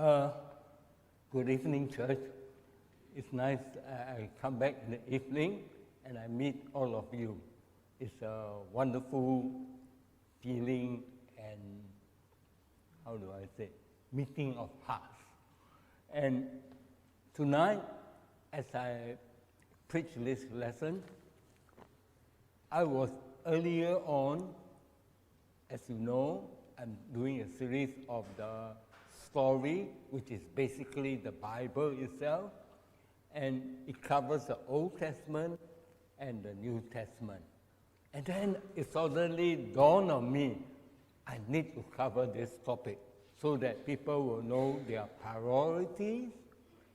Uh, Good evening, church. It's nice I come back in the evening and I meet all of you. It's a wonderful feeling and, how do I say, meeting of hearts. And tonight, as I preach this lesson, I was earlier on, as you know, I'm doing a series of the story, which is basically the Bible itself, and it covers the Old Testament and the New Testament. And then it suddenly dawned on me, I need to cover this topic so that people will know their priorities,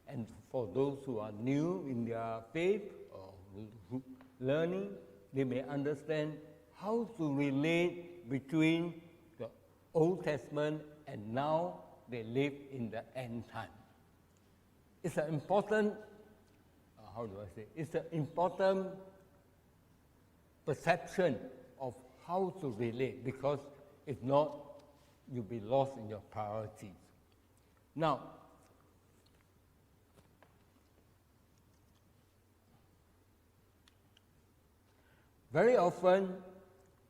and for those who are new in their faith or learning, they may understand how to relate between the Old Testament and now they live in the end time. It's an important, it's an important perception of how to relate, because if not, you'll be lost in your priorities. Now, very often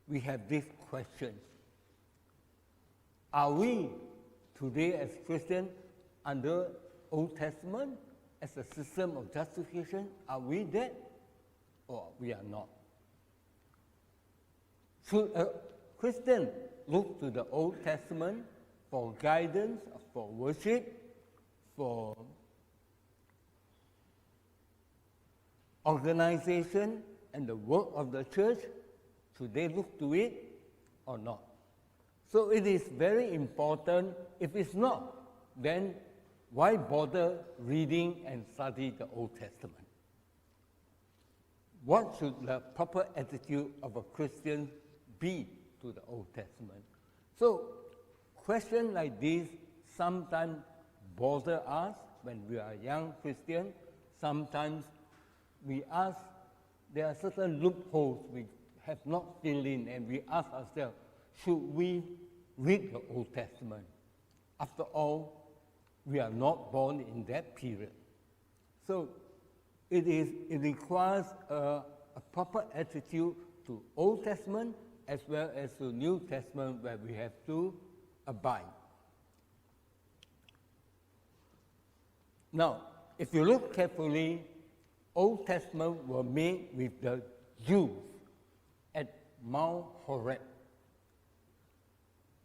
we have this question: are we today as Christians under Old Testament as a system of justification? Are we there or we are not? Should a Christian look to the Old Testament for guidance, for worship, for organization and the work of the church? Should they look to it or not? So it is very important. If it's not, then why bother reading and study the Old Testament? What should the proper attitude of a Christian be to the Old Testament? So questions like this sometimes bother us when we are young Christians. Sometimes we ask, there are certain loopholes we have not filled in, and we ask ourselves, should we read the Old Testament? After all, we are not born in that period. So it requires a proper attitude to Old Testament as well as to New Testament, where we have to abide. Now, if you look carefully, Old Testament were made with the Jews at Mount Horeb.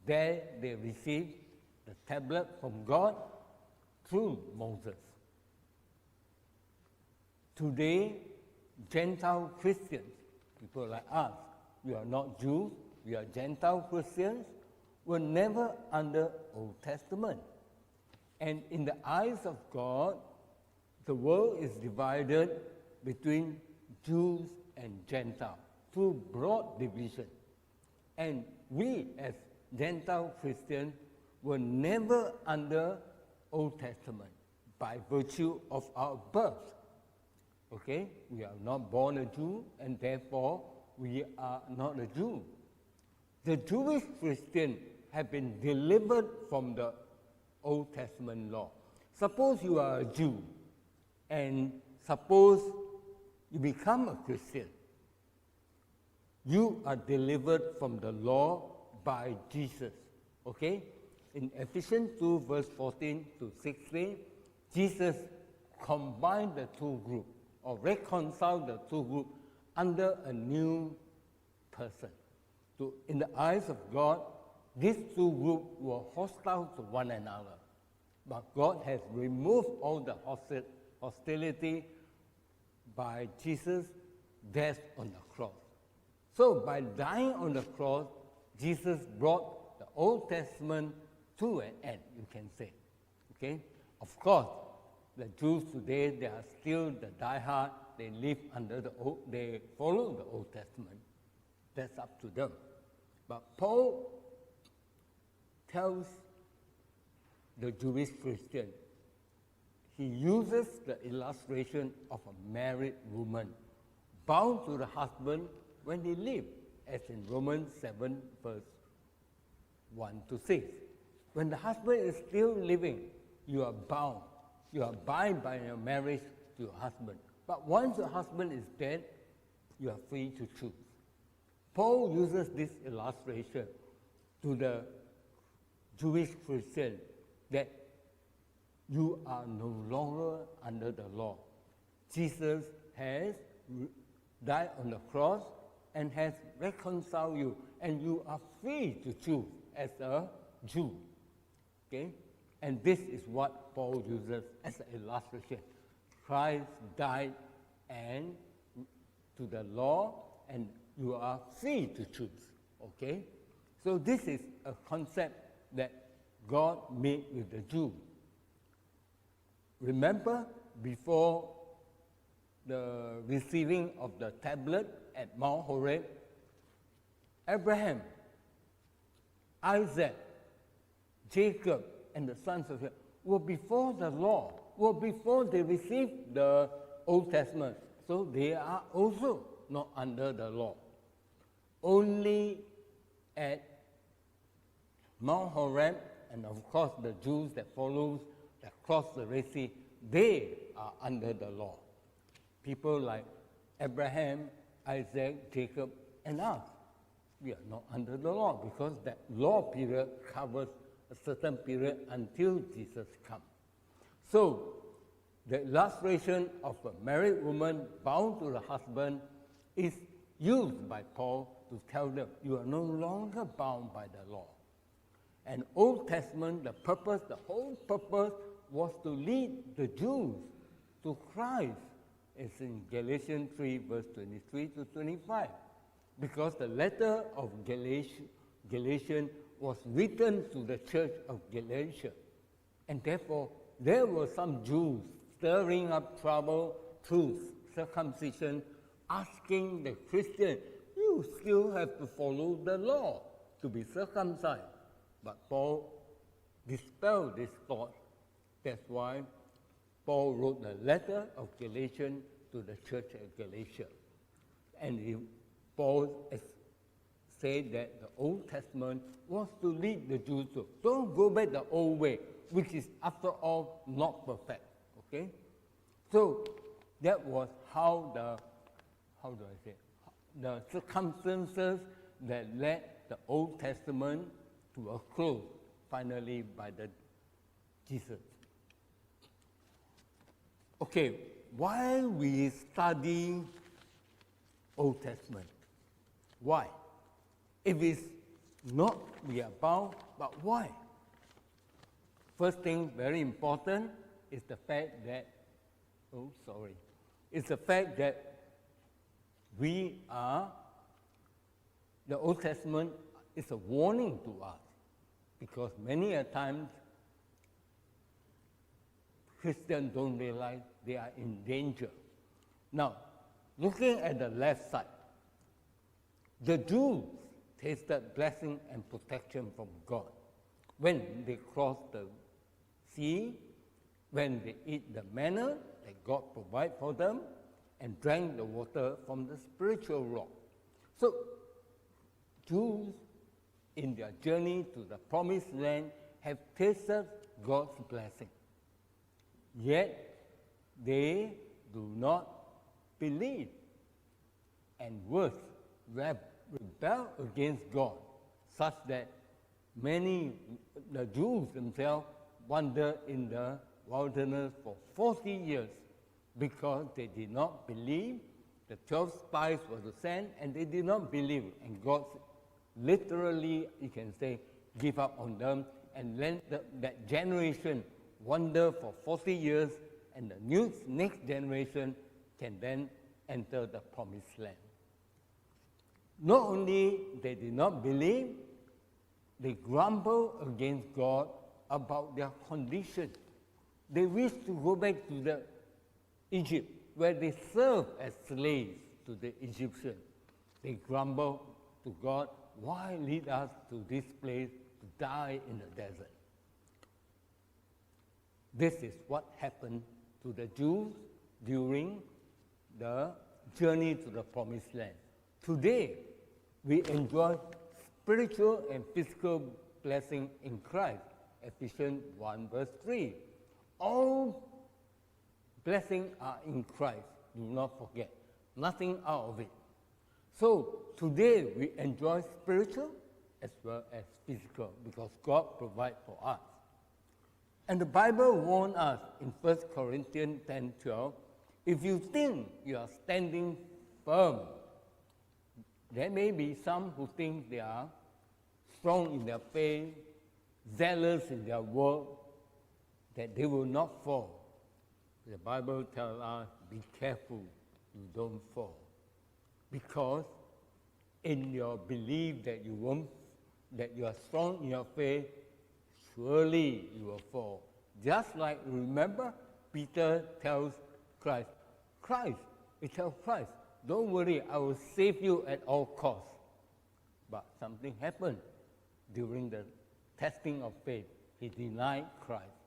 There they received the tablet from God through Moses. Today, Gentile Christians, people like us, we are not Jews, we are Gentile Christians, were never under Old Testament. And in the eyes of God, the world is divided between Jews and Gentiles through broad division. And we as Gentile Christians were never under Old Testament by virtue of our birth. Okay? We are not born a Jew, and therefore we are not a Jew. The Jewish Christians have been delivered from the Old Testament law. Suppose you are a Jew, and suppose you become a Christian. You are delivered from the law by Jesus, okay? In Ephesians 2, verse 14 to 16, Jesus combined the two groups, or reconciled the two groups under a new person. So in the eyes of God, these two groups were hostile to one another. But God has removed all the hostility by Jesus' death on the cross. So by dying on the cross, Jesus brought the Old Testament to an end, you can say. Okay? Of course, the Jews today, they are still the diehard. They live under they follow the Old Testament. That's up to them. But Paul tells the Jewish Christian, he uses the illustration of a married woman bound to the husband when he lived, as in Romans 7, verse 1 to 6. When the husband is still living, you are bound. You are bound by your marriage to your husband. But once your husband is dead, you are free to choose. Paul uses this illustration to the Jewish Christian that you are no longer under the law. Jesus has died on the cross and has reconciled you, and you are free to choose as a Jew. Okay? And this is what Paul uses as an illustration. Christ died and to the law, and you are free to choose. Okay? So this is a concept that God made with the Jew. Remember, before the receiving of the tablet at Mount Horeb, Abraham, Isaac, Jacob, and the sons of Jacob were before the law, were before they received the Old Testament. So they are also not under the law. Only at Mount Horeb, and of course the Jews that follows, that cross the Red Sea, they are under the law. People like Abraham, Isaac, Jacob, and us, we are not under the law because that law period covers a certain period until Jesus comes. So, the illustration of a married woman bound to the husband is used by Paul to tell them, you are no longer bound by the law. And Old Testament, the whole purpose was to lead the Jews to Christ. It's in Galatians 3, verse 23 to 25. Because the letter of Galatians was written to the church of Galatia. And therefore, there were some Jews stirring up trouble through circumcision, asking the Christian, you still have to follow the law to be circumcised. But Paul dispelled this thought. That's why Paul wrote the letter of Galatians to the church at Galatia. And Paul said that the Old Testament was to lead the Jews to don't go back the old way, which is after all not perfect. Okay? So that was how the circumstances that led the Old Testament to a close, finally by the Jesus. Okay, why we study Old Testament? Why? If it's not we are bound, but why? First thing, very important, is the fact that, it's the fact that we are, the Old Testament is a warning to us, because many a times Christians don't realize they are in danger. Now, looking at the left side, the Jews tasted blessing and protection from God when they crossed the sea, when they eat the manna that God provided for them, and drank the water from the spiritual rock. So, Jews in their journey to the promised land have tasted God's blessing. Yet, they do not believe, and worse, rebel against God, such that the Jews themselves wandered in the wilderness for 40 years because they did not believe the 12 spies were to send, and they did not believe, and God literally, you can say, give up on them, and let that generation wander for 40 years, and the next generation can then enter the promised land. Not only they did not believe, they grumbled against God about their condition. They wished to go back to Egypt, where they served as slaves to the Egyptians. They grumbled to God, why lead us to this place to die in the desert? This is what happened to the Jews during the journey to the promised land. Today, we enjoy spiritual and physical blessing in Christ. Ephesians 1 verse 3. All blessings are in Christ. Do not forget. Nothing out of it. So today we enjoy spiritual as well as physical because God provides for us. And the Bible warns us in 1 Corinthians 10:12, if you think you are standing firm, there may be some who think they are strong in their faith, zealous in their work, that they will not fall. The Bible tells us, be careful you don't fall. Because in your belief that you are strong in your faith, surely you will fall. Just like, remember, Peter tells Christ, don't worry, I will save you at all costs. But something happened during the testing of faith. He denied Christ.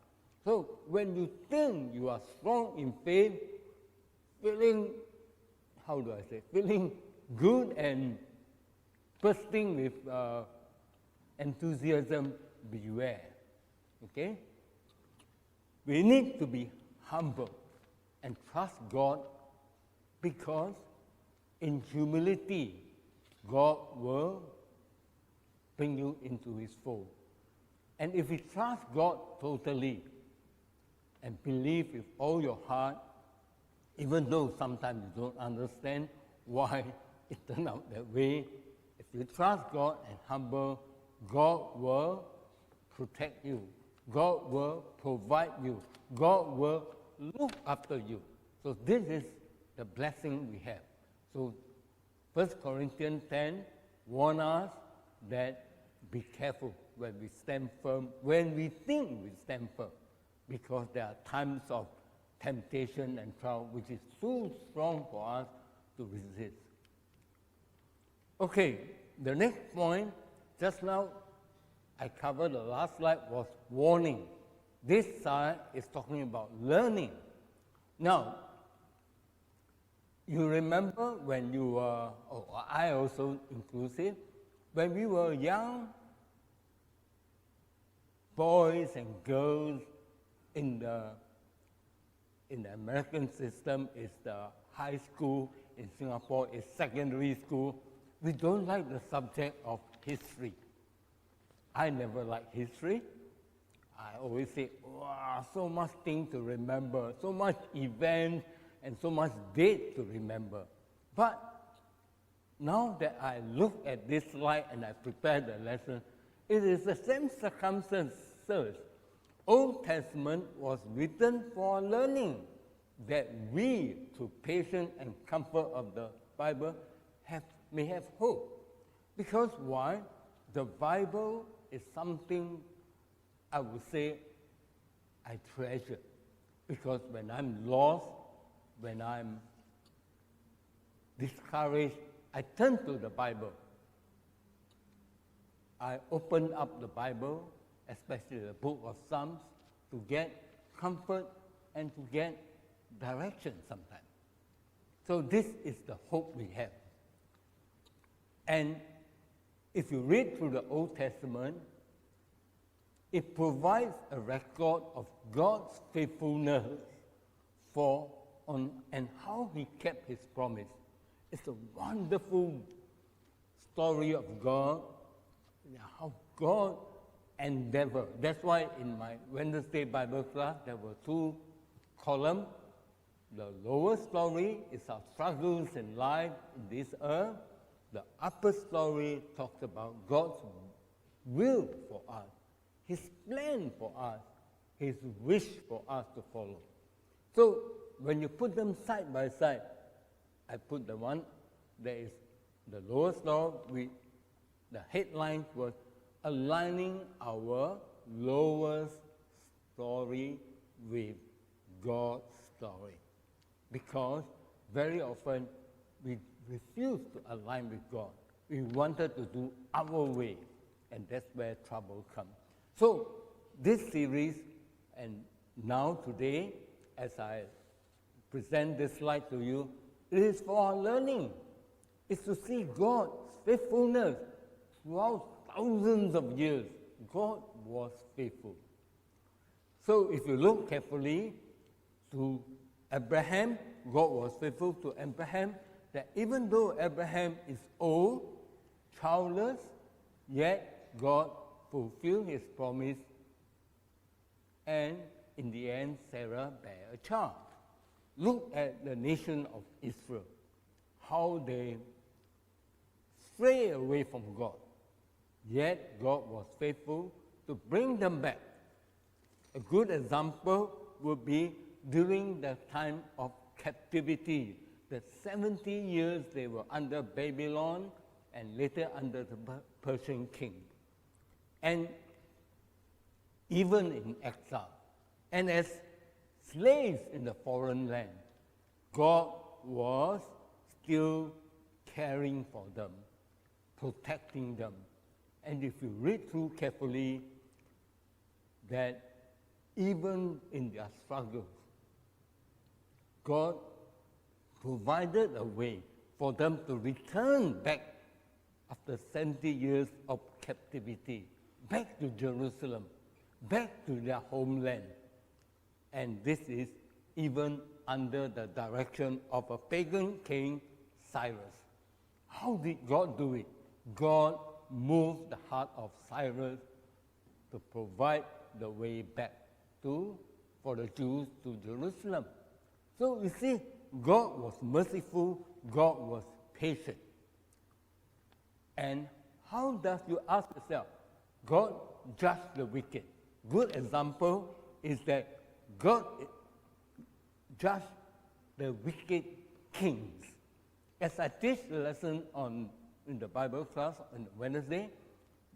So when you think you are strong in faith, feeling good and bursting with enthusiasm, beware. Okay? We need to be humble and trust God because in humility, God will bring you into His fold. And if you trust God totally and believe with all your heart, even though sometimes you don't understand why it turned out that way, if you trust God and humble, God will protect you. God will provide you. God will look after you. So this is the blessing we have. So 1 Corinthians 10 warns us that be careful when we stand firm, when we think we stand firm, because there are times of temptation and trial which is too strong for us to resist. Okay, the next point, just now I covered the last slide, was warning. This side is talking about learning. Now, you remember when you were, I also inclusive, when we were young boys and girls in the American system, is the high school, in Singapore is secondary school, we don't like the subject of history. I never liked history. I always say, wow, so much things to remember, so much events and so much date to remember. But now that I look at this slide and I prepare the lesson, it is the same circumstances. Old Testament was written for learning, that we, through patience and comfort of the Bible, may have hope. Because why? The Bible is something I would say I treasure. Because when I'm lost, when I'm discouraged, I turn to the Bible. I open up the Bible, especially the book of Psalms, to get comfort and to get direction sometimes. So this is the hope we have. And if you read through the Old Testament, it provides a record of God's faithfulness and how He kept His promise. It's a wonderful story of God, how God endeavored. That's why in my Wednesday Bible class, there were 2 columns. The lower story is our struggles in life in this earth. The upper story talks about God's will for us, His plan for us, His wish for us to follow. So when you put them side by side, I put the one that is the lower story, the headline was aligning our lower story with God's story. Because very often we refuse to align with God. We wanted to do our way, and that's where trouble comes. So this series, and now today, as I present this slide to you, it is for our learning. It's to see God's faithfulness throughout thousands of years. God was faithful. So if you look carefully to Abraham, God was faithful to Abraham, that even though Abraham is old, childless, yet God fulfilled his promise, and in the end, Sarah bare a child. Look at the nation of Israel, how they stray away from God. Yet God was faithful to bring them back. A good example would be during the time of captivity, the 70 years they were under Babylon and later under the Persian king. And even in exile, and as slaves in the foreign land, God was still caring for them, protecting them. And if you read through carefully, that even in their struggles, God provided a way for them to return back after 70 years of captivity, back to Jerusalem, back to their homeland. And this is even under the direction of a pagan king, Cyrus. How did God do it? God moved the heart of Cyrus to provide the way back for the Jews to Jerusalem. So you see, God was merciful, God was patient. And how does you ask yourself, God judged the wicked? Good example is that God judged the wicked kings. As I teach the lesson in the Bible class on Wednesday,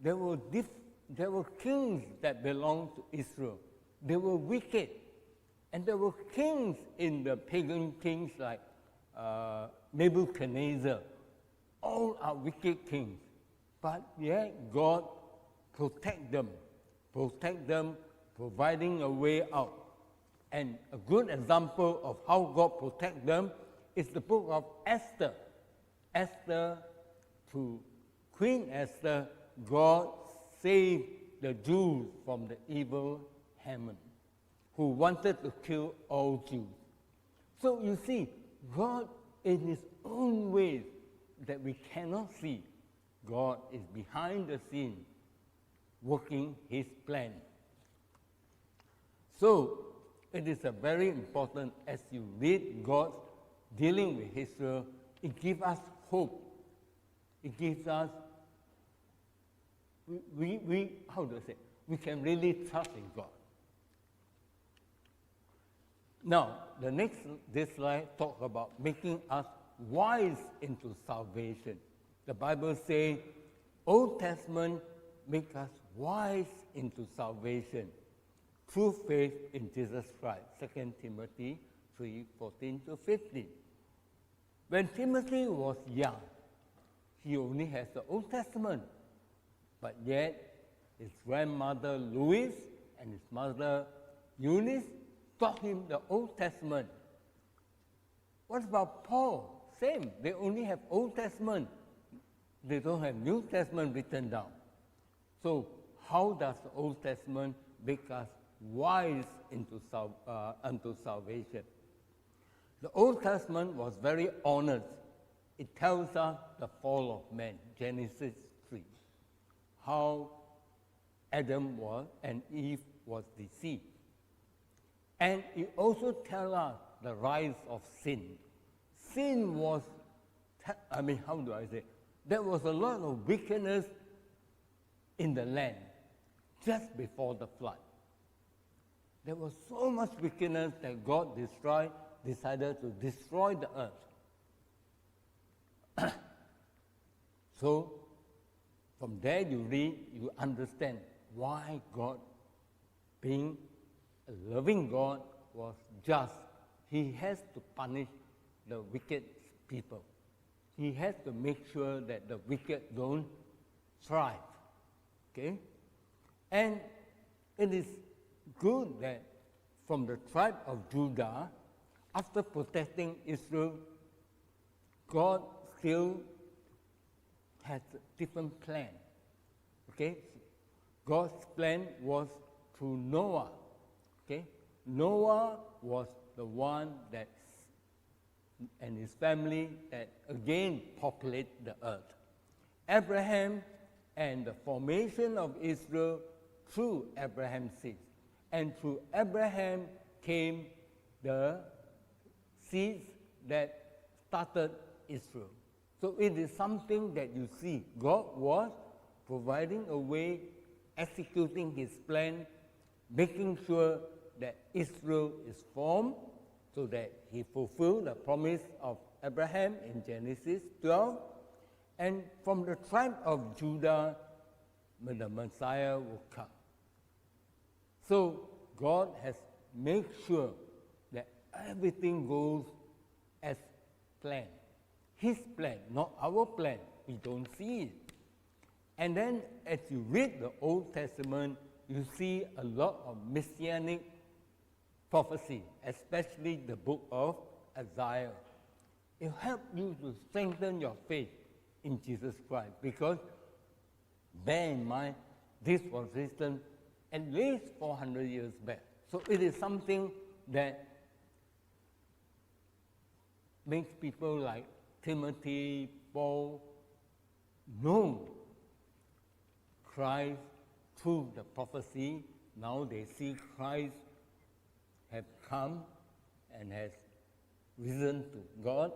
there were kings that belonged to Israel. They were wicked. And there were kings in the pagan kings like Nebuchadnezzar. All are wicked kings. But yet God protect them, providing a way out. And a good example of how God protect them is the book of Esther. Queen Esther, God saved the Jews from the evil Haman, who wanted to kill all Jews. So you see, God in his own ways that we cannot see, God is behind the scene working his plan. So it is a very important, as you read God dealing with Israel, it gives us hope. It gives us, how do I say, we can really trust in God. Now, this slide talks about making us wise into salvation. The Bible says, Old Testament make us wise into salvation through faith in Jesus Christ. 2 Timothy 3:14-15. When Timothy was young, he only has the Old Testament, but yet his grandmother Louise and his mother Eunice taught him the Old Testament. What about Paul? Same, they only have Old Testament. They don't have New Testament written down. So how does the Old Testament make us wise unto salvation? The Old Testament was very honest. It tells us the fall of man, Genesis 3, how Adam and Eve was deceived. And it also tells us the rise of sin. Sin was, how do I say? There was a lot of wickedness in the land just before the flood. There was so much wickedness that God decided to destroy the earth. So, from there you understand why God, being a loving God, was just. He has to punish the wicked people. He has to make sure that the wicked don't thrive. Okay? And it is good that from the tribe of Judah, after protecting Israel, God still has a different plan. Okay? God's plan was through Noah. Okay? Noah was the one that, and his family, that again populate the earth. Abraham and the formation of Israel through Abraham's seed. And through Abraham came the seeds that started Israel. So it is something that you see. God was providing a way, executing his plan, making sure that Israel is formed so that he fulfilled the promise of Abraham in Genesis 12. And from the tribe of Judah, the Messiah will come. So God has made sure that everything goes as planned. His plan, not our plan. We don't see it. And then as you read the Old Testament, you see a lot of messianic prophecy, especially the book of Isaiah. It helps you to strengthen your faith in Jesus Christ, because bear in mind, this was written at least 400 years back. So it is something that makes people like Timothy, Paul, know Christ through the prophecy. Now they see Christ have come and has risen to God.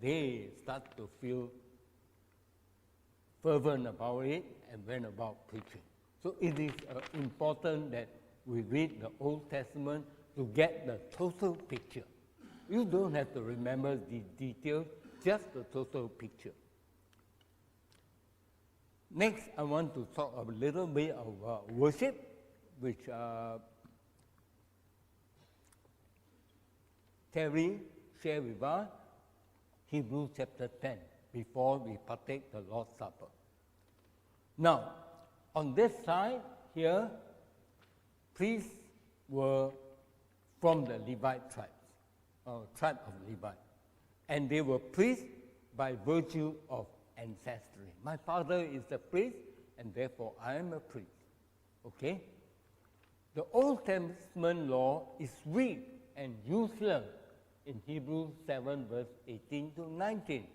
They start to feel fervent about it and went about preaching. So it is important that we read the Old Testament to get the total picture. You don't have to remember the details, just the total picture. Next, I want to talk a little bit of worship, which Terry shared with us, Hebrews chapter 10, before we partake the Lord's Supper. Now, on this side here, priests were from the Levite tribes, tribe of Levi. And they were priests by virtue of ancestry. My father is a priest, and therefore I am a priest. Okay? The Old Testament law is weak and useless in Hebrews 7, verse 18 to 19.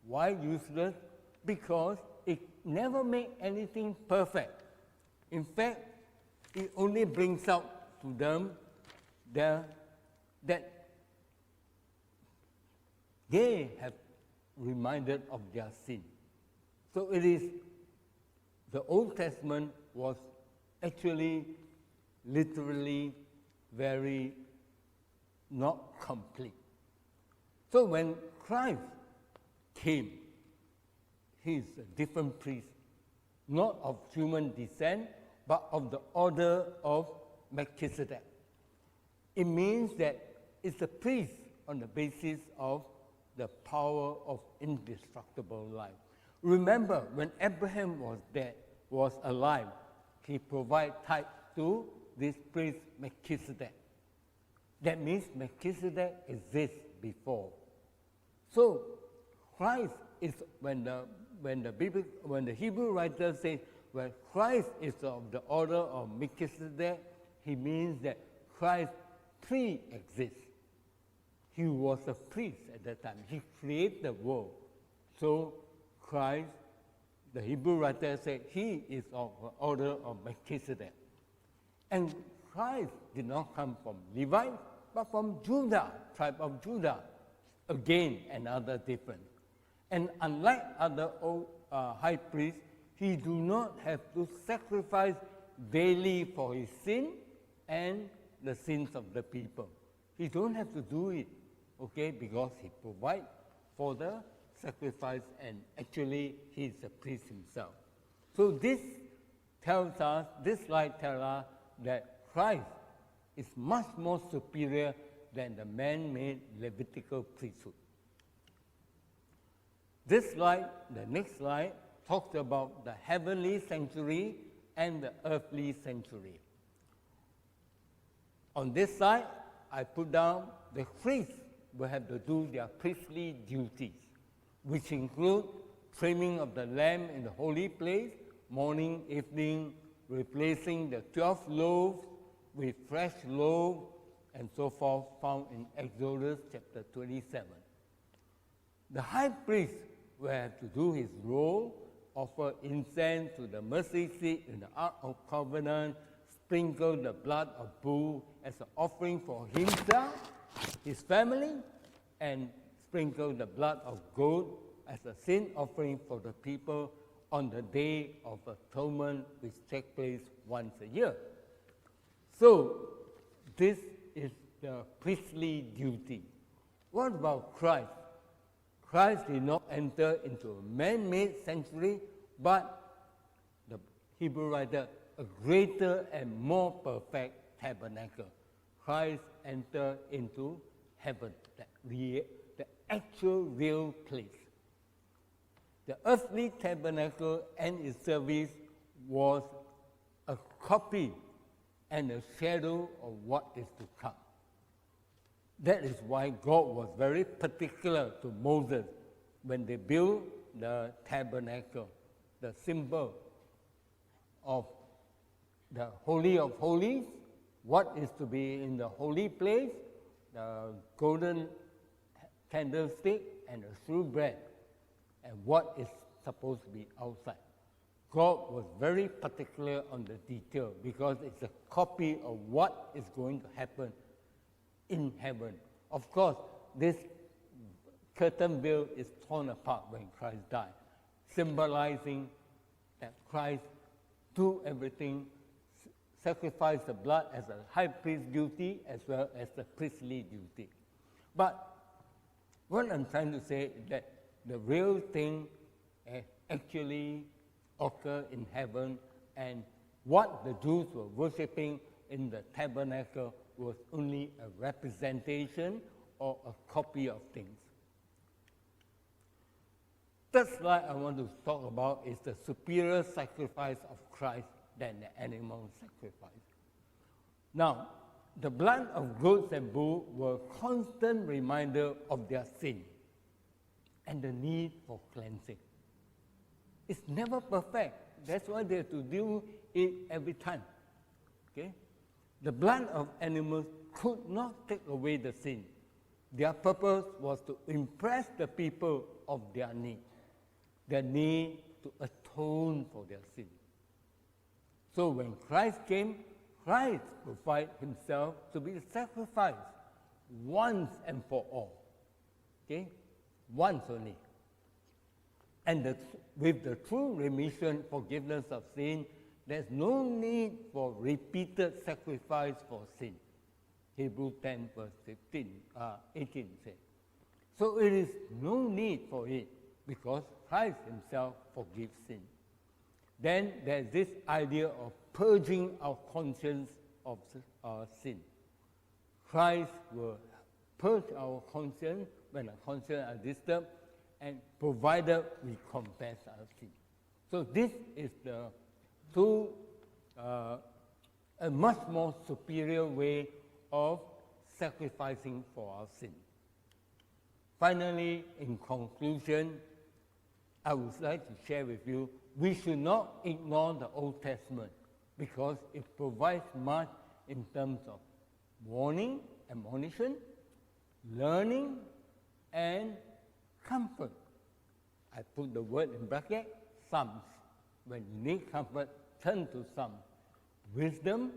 Why useless? Because it never makes anything perfect. In fact, it only brings out to them that they have reminded of their sin. So it is, the Old Testament was actually literally very not complete. So when Christ came, he is a different priest, not of human descent, but of the order of Melchizedek. It means that it's a priest on the basis of the power of indestructible life. Remember, when Abraham was alive, he provided tithe to this priest Melchizedek. That means Melchizedek exists before. So Christ is, when the Hebrew writer says, when Christ is of the order of Melchizedek, he means that Christ pre-exists. He was a priest at that time. He created the world. So Christ, the Hebrew writer said, he is of the order of Melchizedek. And Christ did not come from Levi, but from Judah, tribe of Judah. Again, another difference. And unlike other old high priests, he do not have to sacrifice daily for his sin and the sins of the people. He don't have to do it, okay, because he provides for the sacrifice, and actually he is a priest himself. So this tells us, this slide tells us that Christ is much more superior than the man-made Levitical priesthood. This slide, the next slide, talks about the heavenly sanctuary and the earthly sanctuary. On this side, I put down the priests will have to do their priestly duties, which include trimming of the lamb in the holy place, morning, evening, replacing the 12 loaves with fresh loaves and so forth, found in Exodus chapter 27. The high priest will have to do his role, offer incense to the mercy seat in the Ark of Covenant, sprinkle the blood of bull as an offering for himself, his family, and sprinkle the blood of goat as a sin offering for the people on the Day of Atonement, which takes place once a year. So, this is the priestly duty. What about Christ? Christ did not enter into a man-made sanctuary, but the Hebrew writer, a greater and more perfect tabernacle. Christ entered into heaven, the actual real place. The earthly tabernacle and its service was a copy and a shadow of what is to come. That is why God was very particular to Moses when they built the tabernacle, the symbol of the Holy of Holies, what is to be in the holy place, the golden candlestick and the shewbread, and what is supposed to be outside. God was very particular on the detail because it's a copy of what is going to happen in heaven. Of course, this curtain veil is torn apart when Christ died, symbolizing that Christ do everything, sacrifice the blood as a high priest duty as well as the priestly duty. But what I'm trying to say is that the real thing actually occurred in heaven, and what the Jews were worshipping in the tabernacle was only a representation or a copy of things. Third slide I want to talk about is the superior sacrifice of Christ than the animal sacrifice. Now, the blood of goats and bulls were a constant reminder of their sin and the need for cleansing. It's never perfect. That's why they have to do it every time. Okay? The blood of animals could not take away the sin. Their purpose was to impress the people of their need to atone for their sin. So when Christ came, Christ provided himself to be sacrificed once and for all. Okay? Once only. And with the true remission, forgiveness of sin, there's no need for repeated sacrifice for sin. Hebrews 10 verse 18 says. So it is no need for it because Christ himself forgives sin. Then there's this idea of purging our conscience of sin. Christ will purge our conscience when our conscience are disturbed, and provided we confess our sin. So this is a much more superior way of sacrificing for our sin. Finally, in conclusion, I would like to share with you, we should not ignore the Old Testament because it provides much in terms of warning, admonition, learning, and comfort. I put the word in bracket, Psalms. When you need comfort, turn to Psalms. Wisdom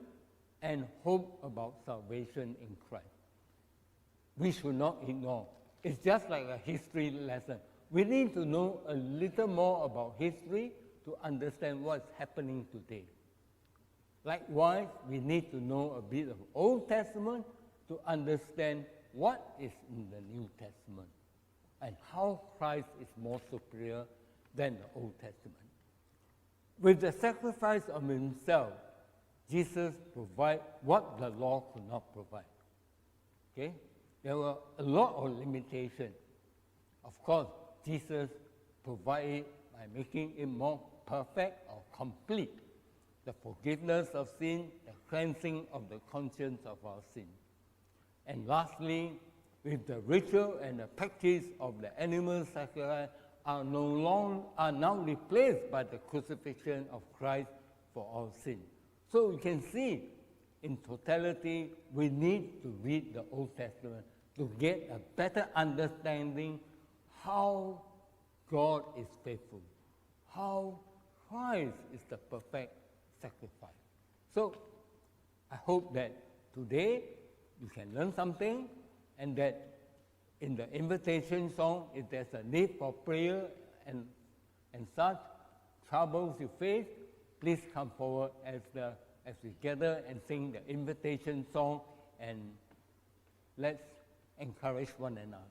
and hope about salvation in Christ. We should not ignore. It's just like a history lesson. We need to know a little more about history to understand what's happening today. Likewise, we need to know a bit of Old Testament to understand what is in the New Testament and how Christ is more superior than the Old Testament. With the sacrifice of himself, Jesus provided what the law could not provide. Okay? There were a lot of limitations. Of course, Jesus provided by making it more perfect or complete. The forgiveness of sin, the cleansing of the conscience of our sin. And lastly, with the ritual and the practice of the animal sacrifice are now replaced by the crucifixion of Christ for our sin. So you can see in totality, we need to read the Old Testament to get a better understanding how God is faithful, how Christ is the perfect sacrifice. So I hope that today you can learn something, and that in the invitation song, if there's a need for prayer and such troubles you face, please come forward as we gather and sing the invitation song, and let's encourage one another.